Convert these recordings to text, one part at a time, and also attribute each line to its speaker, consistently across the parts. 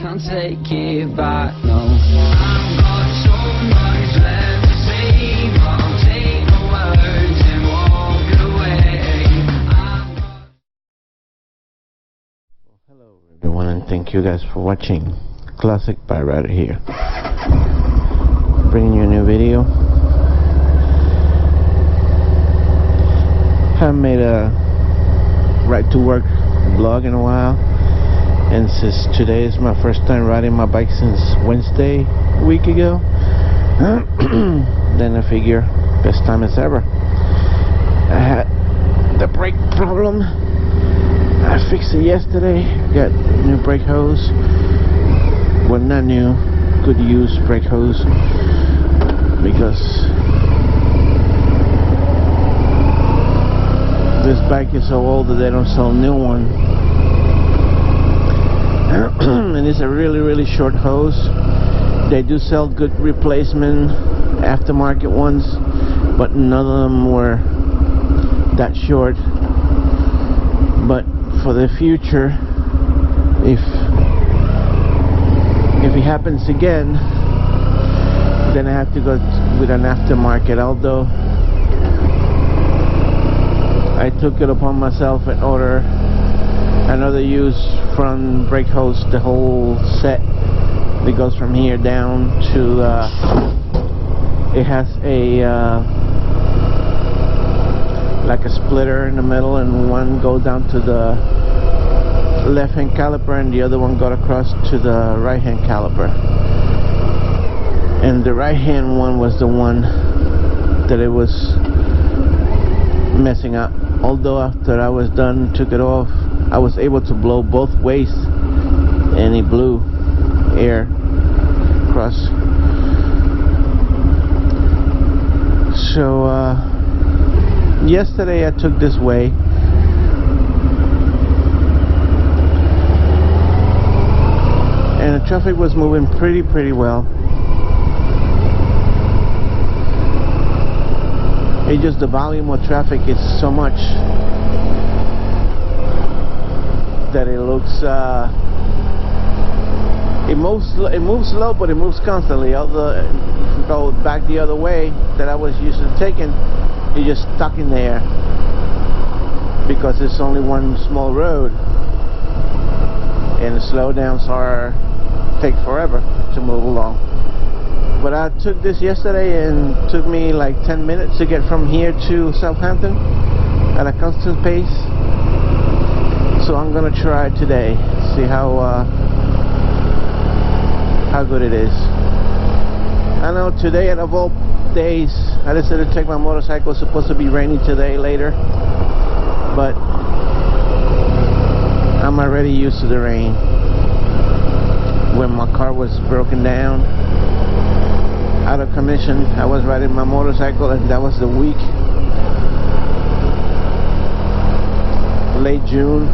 Speaker 1: can't take it back, no. I've got so much left to say, but I'll take the words and walk away.
Speaker 2: Well, hello everyone, and thank you guys for watching. Classic Pirate here, bringing you a new video. Haven't made a ride to work vlog in a while, and since today is my first time riding my bike since Wednesday a week ago, then I figure best time as ever. I had the brake problem. I fixed it yesterday. Got new brake hose. Well, not new, good use brake hose, because this bike is so old that they don't sell a new one. And it's a really short hose. They do sell good replacement aftermarket ones, but none of them were that short. But for the future, if it happens again, then I have to go with an aftermarket, although I took it upon myself and order another used front brake hose, the whole set that goes from here down to it has a like a splitter in the middle, and one goes down to the left hand caliper and the other one got across to the right hand caliper. And the right hand one was the one that it was messing up. Although after I was done, took it off, I was able to blow both ways, and it blew air across. So yesterday I took this way, and the traffic was moving pretty well. It's just the volume of traffic is so much that it looks it moves slow, but it moves constantly. Although if you go back the other way that I was used to taking, you're just stuck in there because it's only one small road, and the slowdowns take forever to move along. But I took this yesterday and took me like 10 minutes to get from here to Southampton at a constant pace. So I'm gonna try it today, see how good it is. I know today, out of all days, I decided to take my motorcycle. It's supposed to be raining today later, but I'm already used to the rain. When my car was broken down, out of commission, I was riding my motorcycle, and that was the week, late June,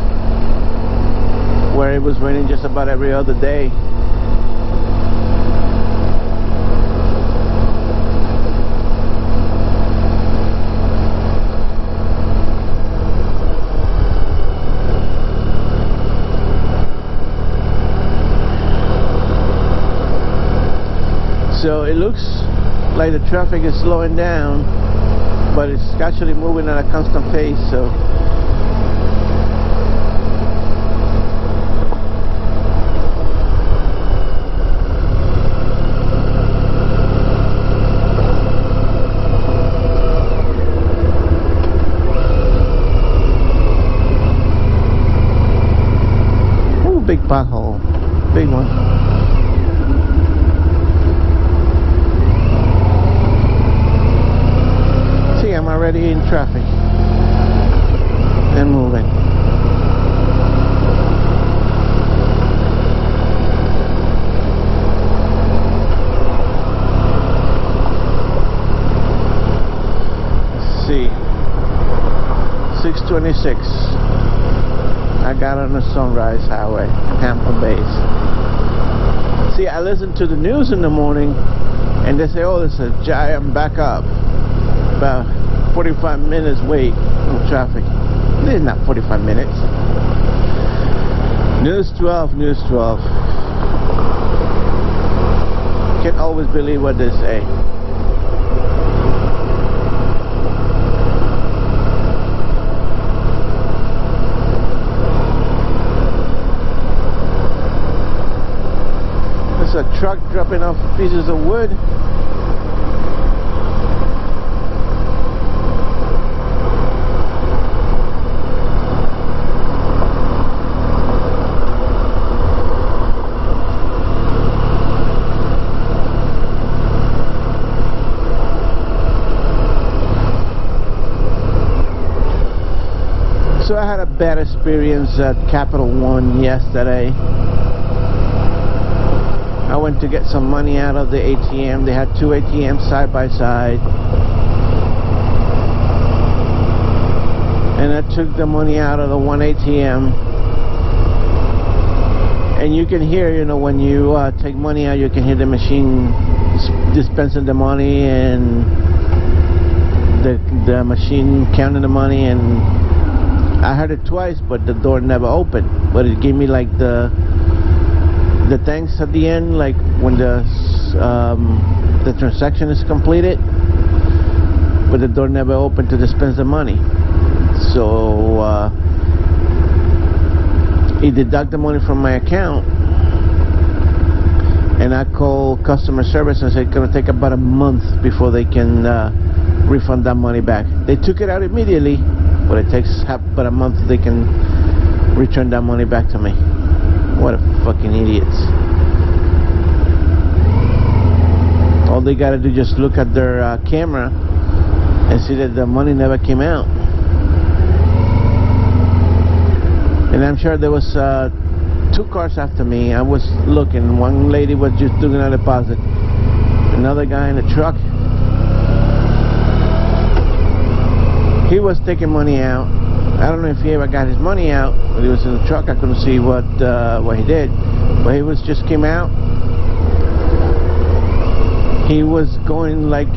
Speaker 2: where it was raining just about every other day. So it looks like the traffic is slowing down, but it's actually moving at a constant pace. So ooh, big pothole, big one. I'm already in traffic and moving. Let's see, 626. I got on the Sunrise Highway, Hampton Bays. See, I listen to the news in the morning, and they say, oh, there's a giant backup. About 45 minutes wait in traffic. This is not 45 minutes. News 12, News 12. can't always believe what they say. There's a truck dropping off pieces of wood. So I had a bad experience at Capital One yesterday. I went to get some money out of the ATM. They had two ATMs side by side. And I took the money out of the one ATM. And you can hear, you know, when you take money out, you can hear the machine dispensing the money and the machine counting the money. And I heard it twice, but the door never opened. But it gave me like the thanks at the end, like when the transaction is completed. But the door never opened to dispense the money. So he deducted the money from my account, and I called customer service and said it's gonna take about a month before they can refund that money back. They took it out immediately, but it takes about a month they can return that money back to me. What a fucking idiots. All they gotta do is just look at their camera and see that the money never came out. And I'm sure there was two cars after me. I was looking. One lady was just doing a deposit. Another guy in a truck, he was taking money out. I don't know if he ever got his money out, but he was in the truck. I couldn't see what he did, but he was just came out. He was going like,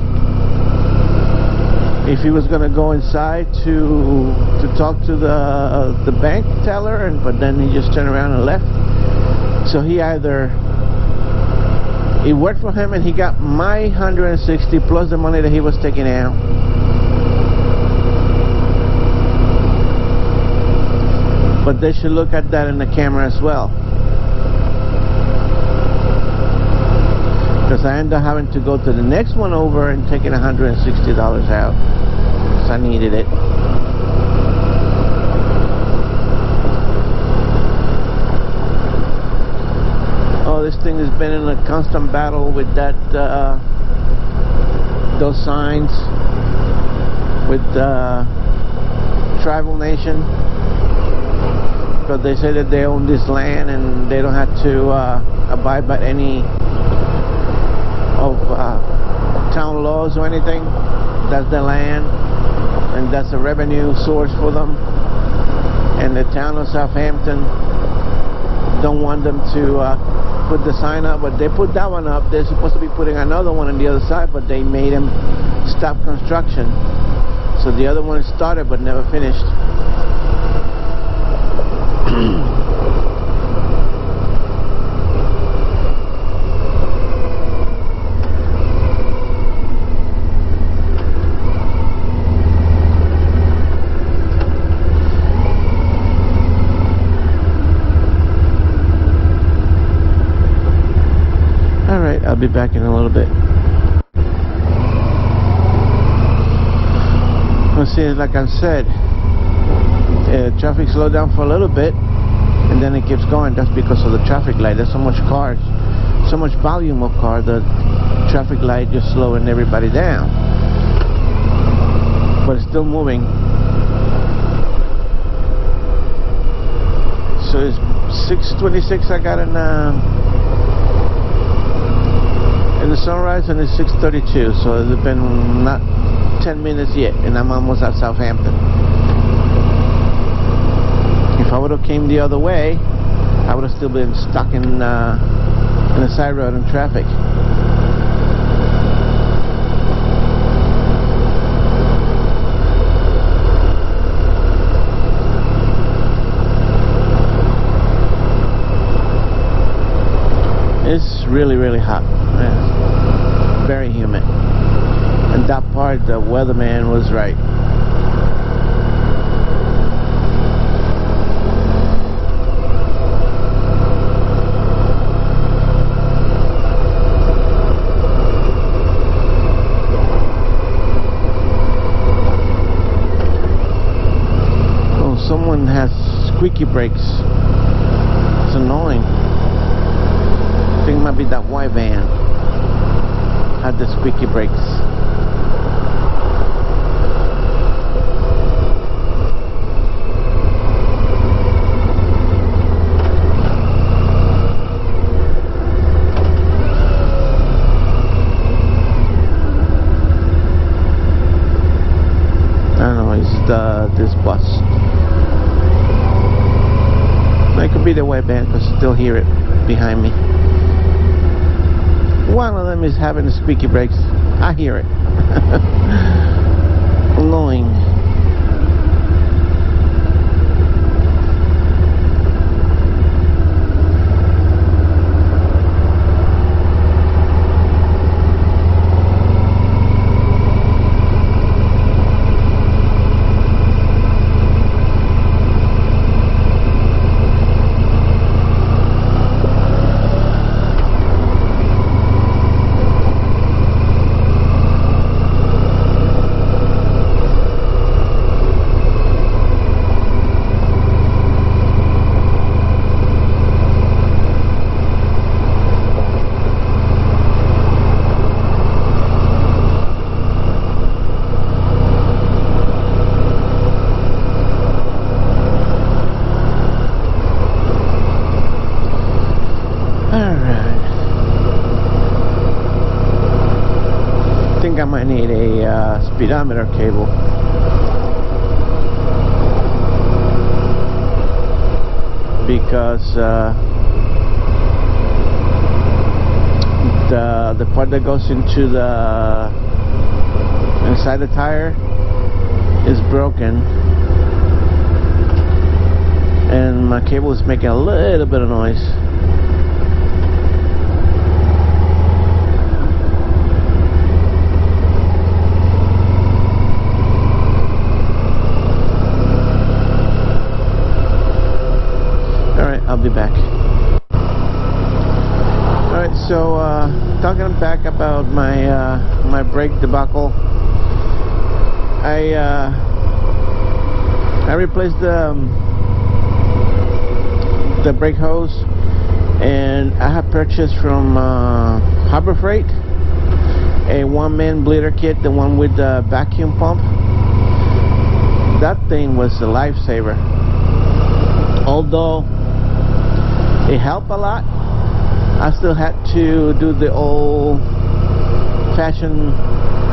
Speaker 2: if he was gonna go inside to talk to the bank teller, but then he just turned around and left. So he worked for him and he got my 160 plus the money that he was taking out. But they should look at that in the camera as well, because I ended up having to go to the next one over and taking $160 out, because I needed it. Oh, this thing has been in a constant battle with that those signs with Tribal Nation. But they say that they own this land and they don't have to abide by any of town laws or anything. That's their land, and that's a revenue source for them. And the town of Southampton don't want them to put the sign up, but they put that one up. They're supposed to be putting another one on the other side, but they made them stop construction. So the other one started but never finished. Alright, I'll be back in a little bit. Let's see, like I said, traffic slowed down for a little bit and then it keeps going. That's because of the traffic light. There's so much cars, so much volume of cars, the traffic light just slowing everybody down, but it's still moving. So it's 6:26. I got in the sunrise, and it's 6:32, so it's been not 10 minutes yet and I'm almost at Southampton. If I would have came the other way, I would have still been stuck in the side road in traffic. It's really, really hot. Yeah. very humid. And that part, the weatherman was right. Oh, someone has squeaky brakes. It's annoying. I think it might be that white van had the squeaky brakes. I don't know, it's this bus. It could be the white van because I still hear it behind me. One of them is having the squeaky brakes. I hear it. Annoying. I might need a speedometer cable. Because the part that goes into the inside the tire is broken, and my cable is making a little bit of noise. I'll be back. Alright, so talking back about my brake debacle. I replaced the brake hose, and I have purchased from Harbor Freight a one-man bleeder kit, the one with the vacuum pump. That thing was a lifesaver. Although it helped a lot, I still had to do the old-fashioned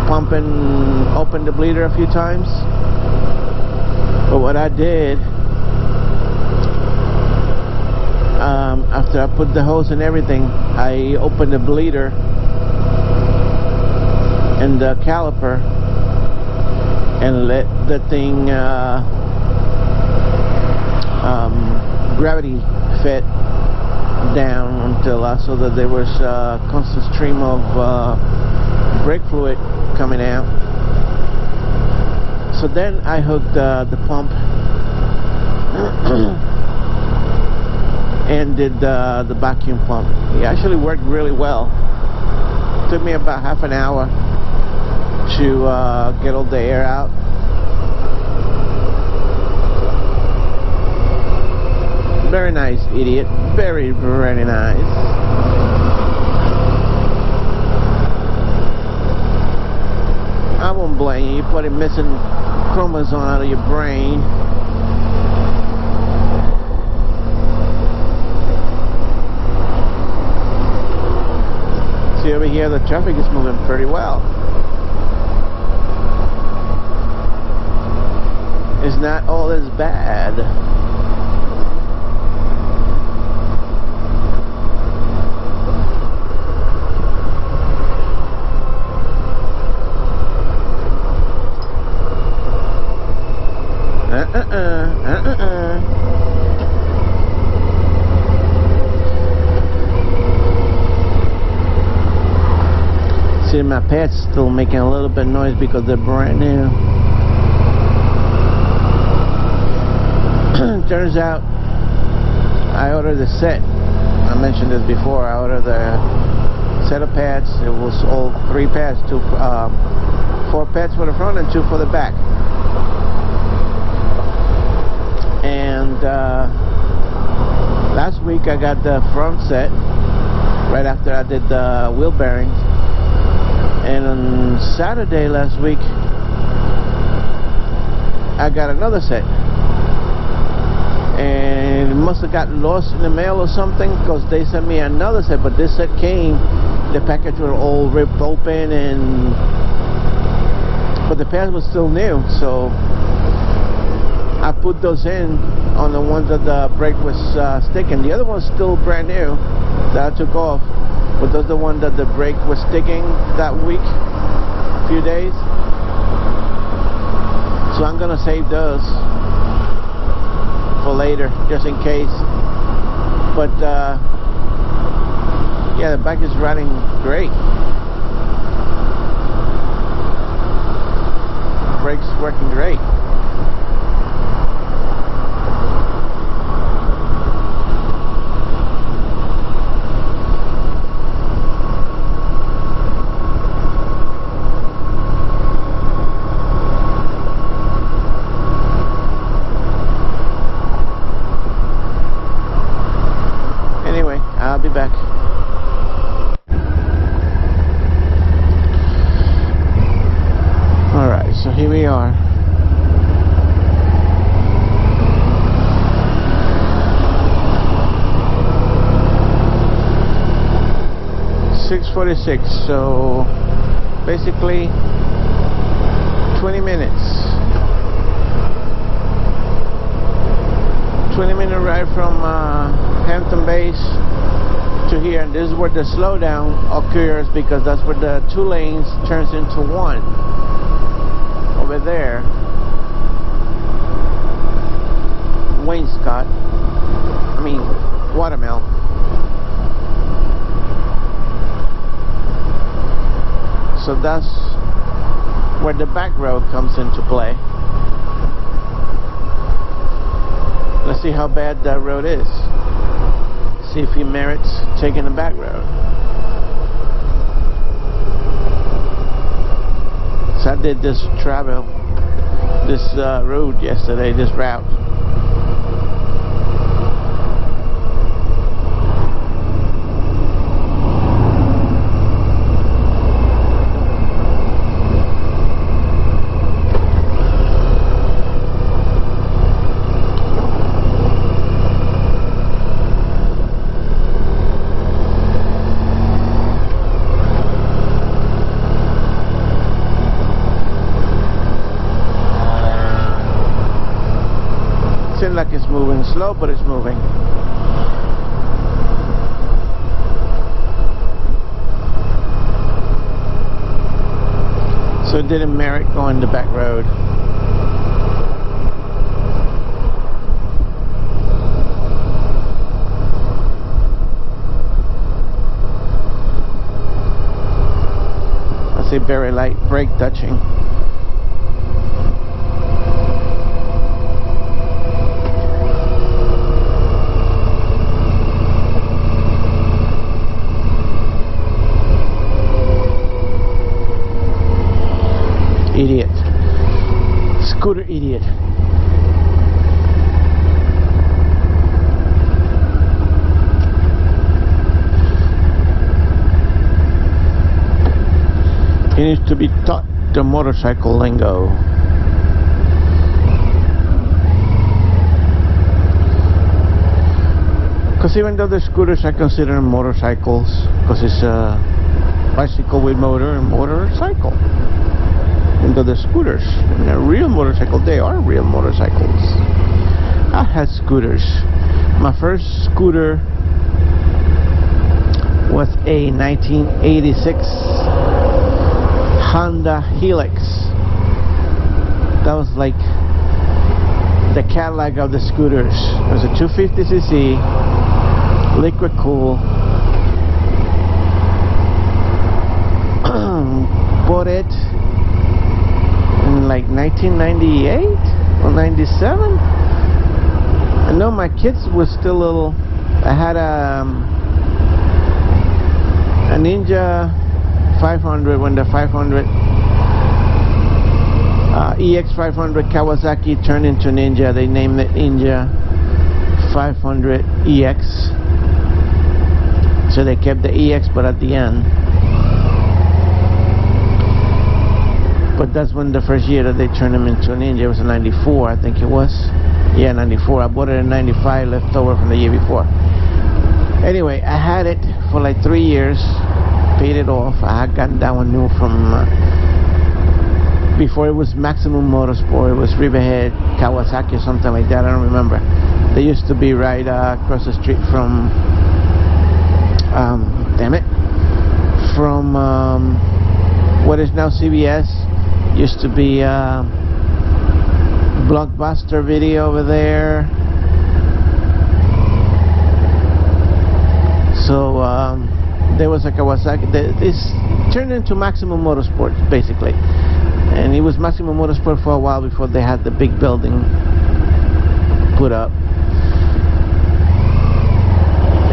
Speaker 2: pump and open the bleeder a few times. But what I did, after I put the hose and everything, I opened the bleeder and the caliper and let the thing gravity fed down until so that there was a constant stream of brake fluid coming out. So then I hooked the pump and did the vacuum pump. It actually worked really well. It took me about half an hour to get all the air out. Very nice, idiot. Very, very nice. I won't blame you. You're probably missing chromosome out of your brain. See, over here the traffic is moving pretty well. It's not all as bad. See, See, my pad's still making a little bit of noise because they're brand new. Turns out I ordered a set. I mentioned this before. I ordered a set of pads. It was all 3 pads, 4 pads for the front and 2 for the back. And last week I got the front set right after I did the wheel bearings. And on Saturday last week I got another set. And it must have got lost in the mail or something, because they sent me another set, but this set came, the package was all ripped open, and but the pads was still new, so I put those in on the ones that the brake was sticking. The other one's still brand new that I took off, but those are the one that the brake was sticking that week, a few days. So I'm gonna save those for later, just in case. But yeah, the bike is running great. Brakes working great. I'll be back. Alright, so here we are. .646, so basically 20 minutes. 20-minute ride from Hampton Base to here, and this is where the slowdown occurs, because that's where the 2 lanes turns into 1 over there. Wainscot, I mean Watermill. So that's where the back road comes into play. Let's see how bad that road is. See if he merits taking the back road. So I did this road yesterday, this route. Seems like it's moving slow, but it's moving. So it didn't merit going the back road. I see very light brake touching. Idiot. Scooter idiot. He needs to be taught the motorcycle lingo. Because even though the scooters are considered motorcycles, because it's a bicycle with motor and motorcycle. Into the scooters, and a real motorcycle, they are real motorcycles. I had scooters. My first scooter was a 1986 Honda Helix. That was like the Cadillac of the scooters. It was a 250cc liquid cool 1998 or 97. I know my kids were still little. I had a Ninja 500 when the 500 EX 500 Kawasaki turned into Ninja. They named it Ninja 500 EX. So they kept the EX but at the end. But that's when the first year that they turned him into a Ninja. It was in 94, I think it was. Yeah, 94. I bought it in 95, left over from the year before. Anyway, I had it for like 3 years, paid it off. I had gotten that one new from before it was Maximum Motorsport. It was Riverhead, Kawasaki or something like that. I don't remember. They used to be right across the street from from what is now CBS. Used to be Blockbuster Video over there. So there was a Kawasaki. This turned into Maximum Motorsport basically, and it was Maximum Motorsport for a while before they had the big building put up.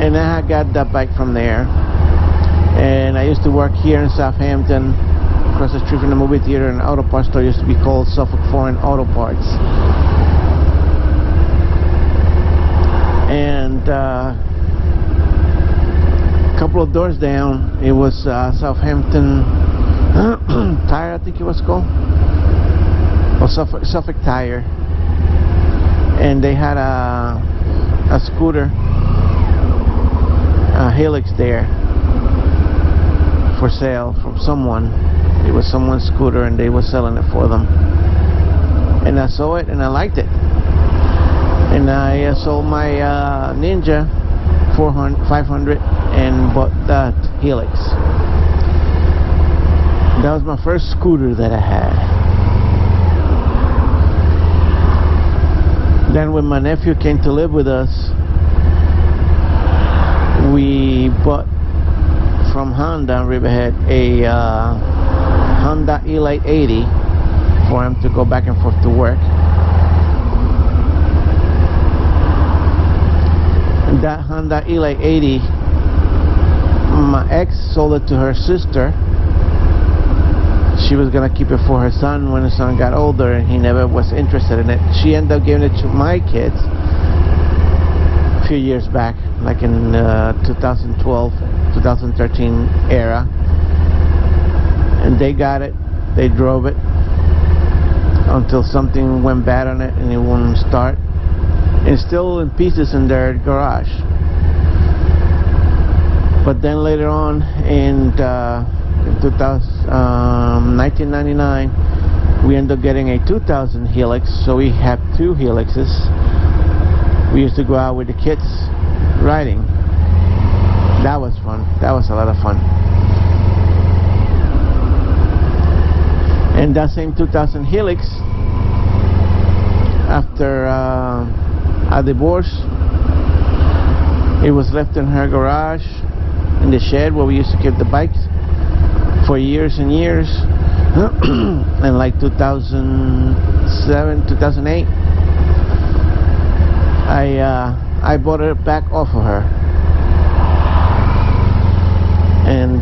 Speaker 2: And I got that bike from there. And I used to work here in Southampton, across the street from the movie theater, and an auto parts store used to be called Suffolk Foreign Auto Parts. And a couple of doors down, it was Southampton Tire, I think it was called, or Suffolk Tire. And they had a scooter, a Helix there for sale from someone. It was someone's scooter and they were selling it for them. And I saw it and I liked it. And I sold my Ninja 500 and bought that Helix. That was my first scooter that I had. Then when my nephew came to live with us, we bought from Honda in Riverhead a Honda Elite 80 for him to go back and forth to work. And that Honda Elite 80, my ex sold it to her sister. She was gonna keep it for her son when his son got older, and he never was interested in it. She ended up giving it to my kids a few years back, like in 2012, 2013 era, and they got it. They drove it until something went bad on it and it wouldn't start. It's still in pieces in their garage. But then later on in 1999, we ended up getting a 2000 Helix, so we have two Helixes. We used to go out with the kids riding. That was fun. That was a lot of fun. And that same 2000 Helix, after a divorce, it was left in her garage, in the shed where we used to keep the bikes for years and years. And like 2007, 2008, I bought it back off of her, and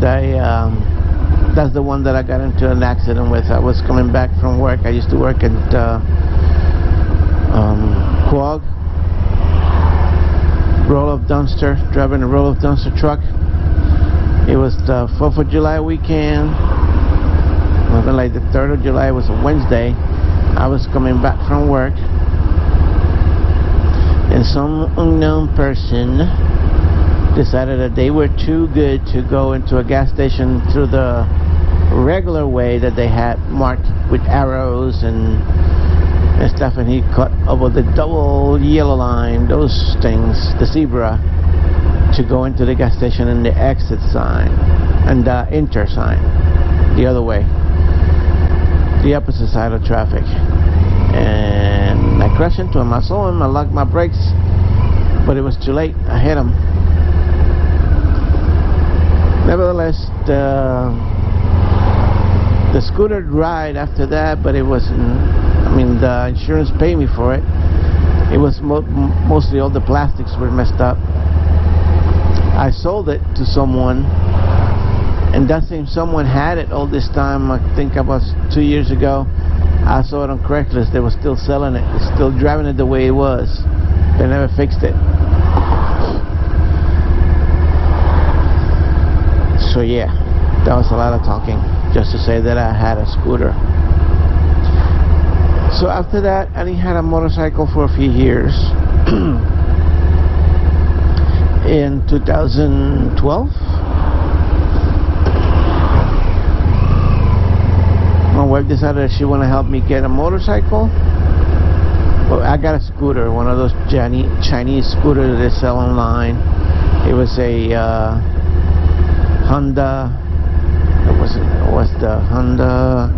Speaker 2: that's the one that I got into an accident with. I was coming back from work. I used to work at Quag, roll-off dumpster, driving a roll-off dumpster truck. It was the 4th of July weekend. It was like the 3rd of July. It was a Wednesday. I was coming back from work, and some unknown person decided that they were too good to go into a gas station through the regular way that they had marked with arrows and stuff, and he cut over the double yellow line, those things, the zebra, to go into the gas station, and the exit sign and the enter sign the other way, the opposite side of traffic. And I crashed into him. I saw him. I locked my brakes, but it was too late. I hit him. Nevertheless, the scooter ride after that, but it wasn't I mean, the insurance paid me for it. It was mostly all the plastics were messed up. I sold it to someone, and that same someone had it all this time. I think about 2 years ago. I saw it on Craigslist. They were still selling it, still driving it the way it was. They never fixed it. So yeah, that was a lot of talking just to say that I had a scooter. So after that, I had a motorcycle for a few years. In 2012, my wife decided she wanted to help me get a motorcycle. Well, I got a scooter, one of those Chinese scooters they sell online. It was a Honda. It was the Honda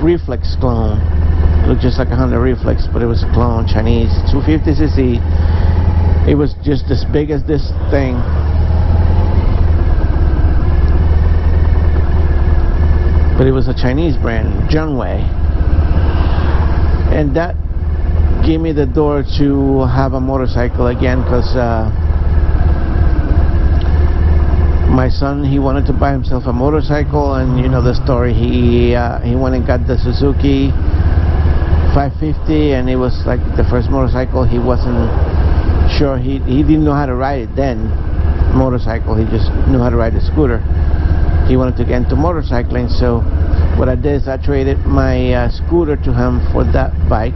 Speaker 2: Reflex clone. It looked just like a Honda Reflex, but it was a clone, Chinese, 250cc. It was just as big as this thing. But it was a Chinese brand, Junwei. And that gave me the door to have a motorcycle again, because my son, he wanted to buy himself a motorcycle, and you know the story. He went and got the Suzuki 550, and it was like the first motorcycle. He wasn't sure, he didn't know how to ride it then, motorcycle. He just knew how to ride a scooter. He wanted to get into motorcycling, so what I did is I traded my scooter to him for that bike,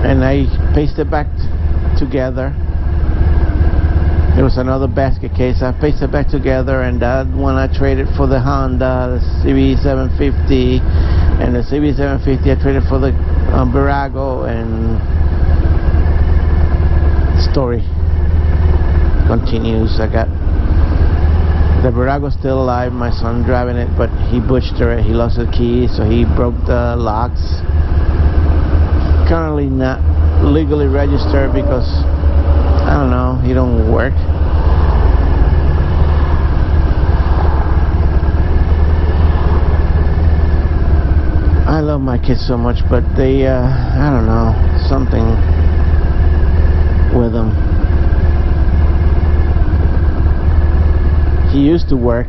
Speaker 2: and I pasted it back together. There was another basket case. I pasted it back together, and that one I traded for the Honda, the CB750, and the CB750 I traded for the Virago, and the story continues. I got the Virago still alive, my son driving it, but he butchered it. He lost the key, so he broke the locks. Currently not legally registered because, I don't know, he don't work. I love my kids so much, but they, I don't know, something with them. He used to work.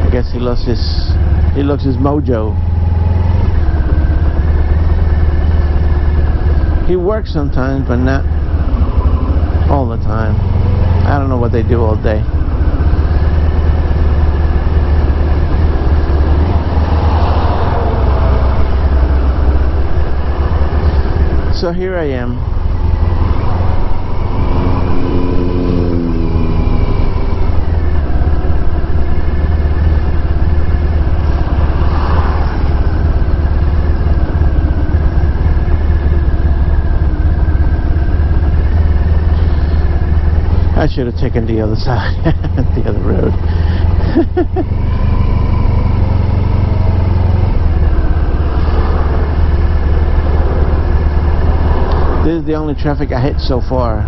Speaker 2: I guess he lost his mojo. He works sometimes, but not all the time. I don't know what they do all day. So here I am. I should have taken the other side, the other road. This is the only traffic I hit so far.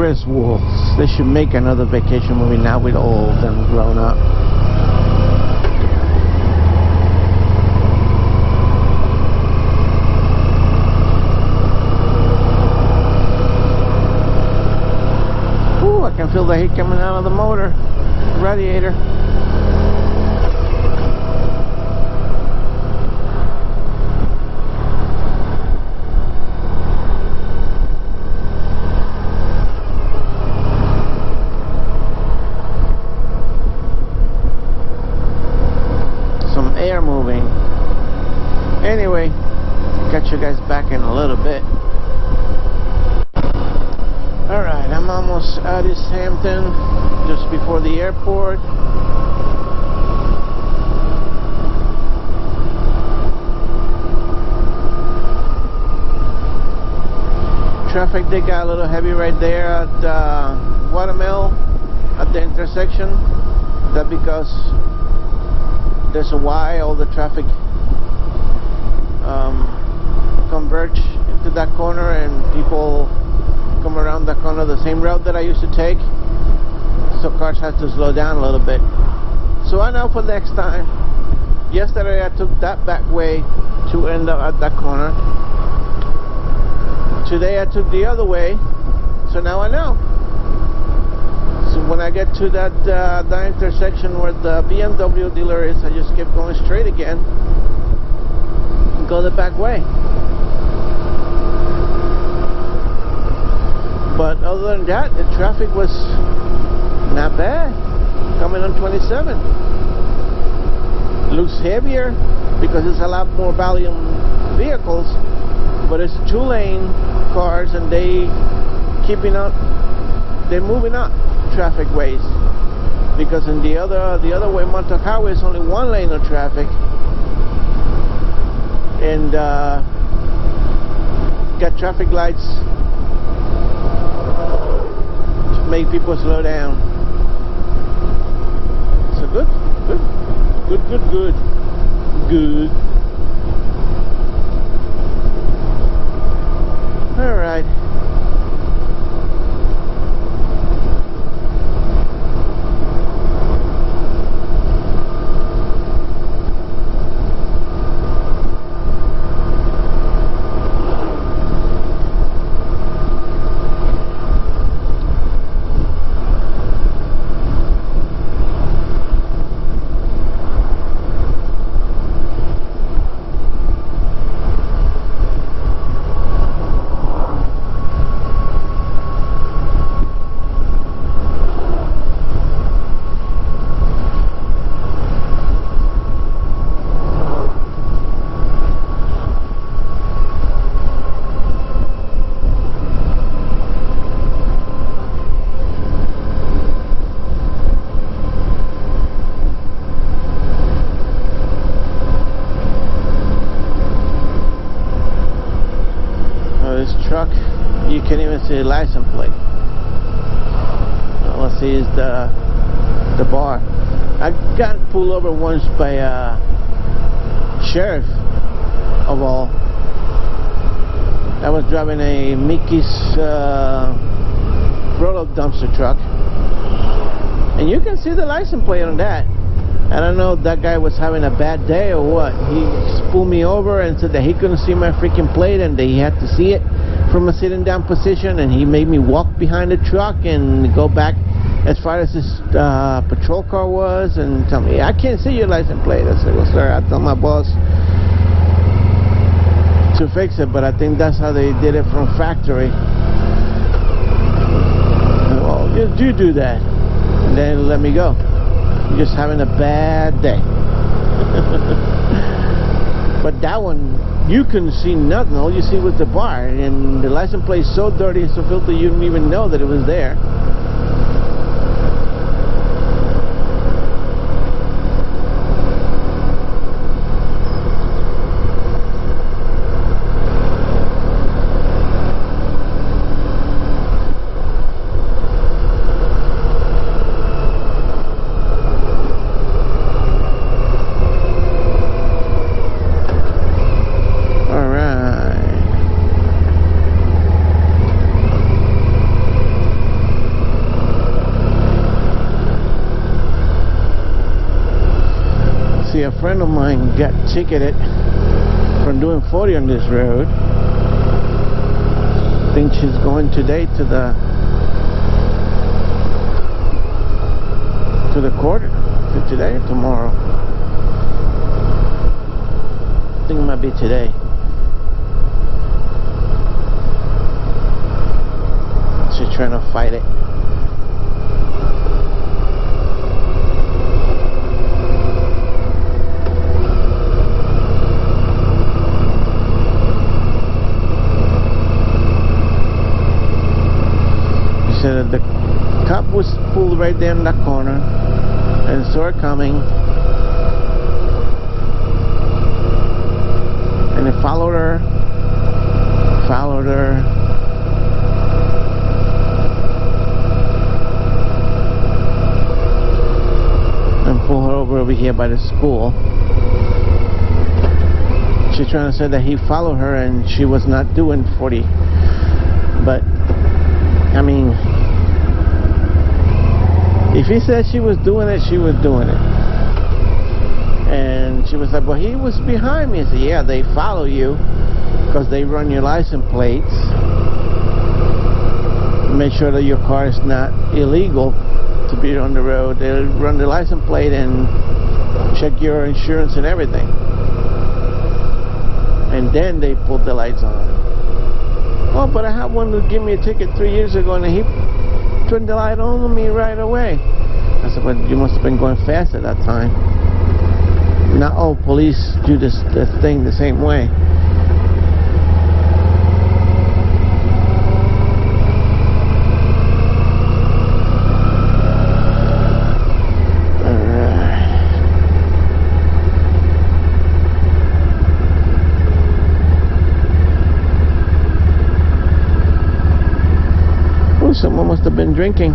Speaker 2: Griswolds. They should make another vacation movie now with all of them grown up. Ooh, I can feel the heat coming out of the motor radiator. Anyway, catch you guys back in a little bit. Alright, I'm almost at East Hampton, just before the airport. Traffic did get a little heavy right there at Watermill at the intersection. That's because there's a Y, all the traffic converge into that corner, and people come around that corner the same route that I used to take, so cars have to slow down a little bit. So I know for next time. Yesterday I took that back way to end up at that corner. Today I took the other way, so now I know. So when I get to that intersection where the BMW dealer is, I just keep going straight again and go the back way. But other than that, the traffic was not bad coming on 27. Looks heavier because it's a lot more volume vehicles, but it's 2-lane cars, and they're moving up traffic ways, because in the other way, Montauk Highway, is only 1 lane of traffic, and got traffic lights to make people slow down. So good. All right. Truck, you can't even see the license plate. All I see is the bar. I got pulled over once by a sheriff of all. I was driving a Mickey's roll-up dumpster truck, and you can see the license plate on that. I don't know if that guy was having a bad day or what. He pulled me over and said that he couldn't see my freaking plate and that he had to see it from a sitting down position, and he made me walk behind the truck and go back as far as this patrol car was and tell me, I can't see your license plate. I said, well, sir, I told my boss to fix it, but I think that's how they did it from factory. Well, you do that, and then let me go. You're just having a bad day. But that one, you couldn't see nothing. All you see was the bar, and the license plate is so dirty and so filthy you didn't even know that it was there. friend of mine got ticketed from doing 40 on this road. I think she's going today to the court. Today or tomorrow? I think it might be today. She's trying to fight it. She said that the cop was pulled right there in that corner and saw her coming, and they followed her, and pulled her over here by the school. She's trying to say that he followed her and she was not doing 40, but I mean, if he said she was doing it, she was doing it. And she was like, well, he was behind me. I said, yeah, they follow you because they run your license plates, make sure that your car is not illegal to be on the road. They run the license plate and check your insurance and everything, and then they put the lights on. Oh, but I had one who gave me a ticket 3 years ago and he turned the light on me right away. I said, well, you must have been going fast at that time. Not all police do this thing the same way. Someone must have been drinking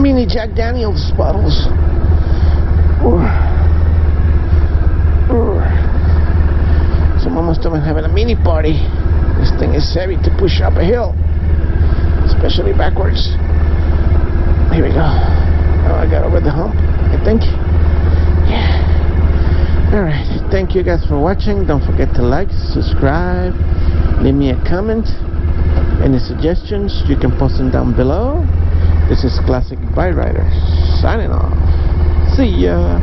Speaker 2: mini Jack Daniels bottles. Someone must have been having a mini party. This thing is heavy to push up a hill, especially backwards. Here we go. Oh, I got over the hump, I think. Yeah. Alright, thank you guys for watching. Don't forget to like, subscribe, leave me a comment. Any suggestions, you can post them down below. This is Classic Bike Rider signing off. See ya.